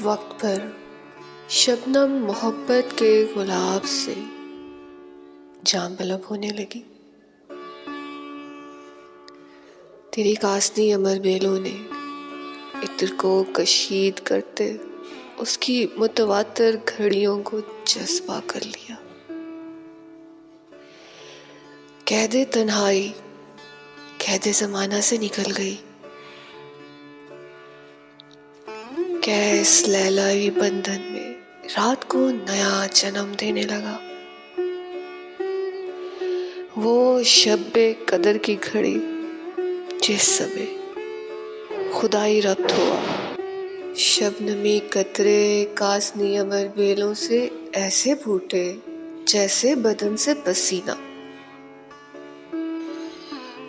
वक्त पर शबनम मोहब्बत के गुलाब से जाम तलब होने लगी। तेरी कासनी अमर बेलों ने इत्र को कशीद करते उसकी मुतवातर घड़ियों को जज्बा कर लिया। कैदे तन्हाई कैदे जमाना से निकल गई। कैस लैलाई बंधन में रात को नया जन्म देने लगा। वो शब्बे कदर की घड़ी जिस समय खुदाई रब्त हुआ, शबनमी कतरे कासनी अमर बेलों से ऐसे फूटे जैसे बदन से पसीना।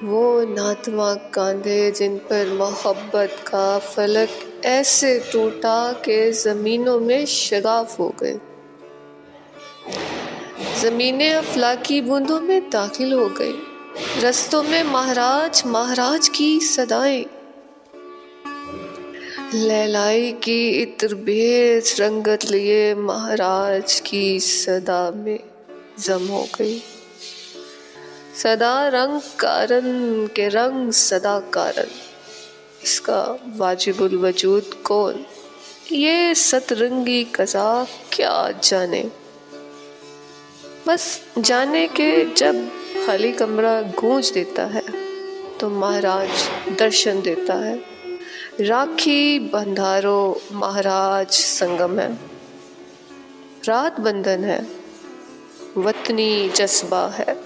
वो नातवा कांधे जिन पर मोहब्बत का फलक ऐसे टूटा कि जमीनों में शगाफ हो गए, जमीनें अफलाकी बूंदों में दाखिल हो गई। रस्तों में महाराज महाराज की सदाएं, लैलाई की इत्रबेज रंगत लिए महाराज की सदा में जम हो गई। सदा रंग कारण के रंग सदा कारण, इसका वाजिबुल वजूद कौन, ये सतरंगी कज़ा क्या जाने। बस जाने के जब खाली कमरा गूंज देता है तो महाराज दर्शन देता है। राखी बंधारो महाराज संगम है, रात बंधन है, वतनी जज्बा है।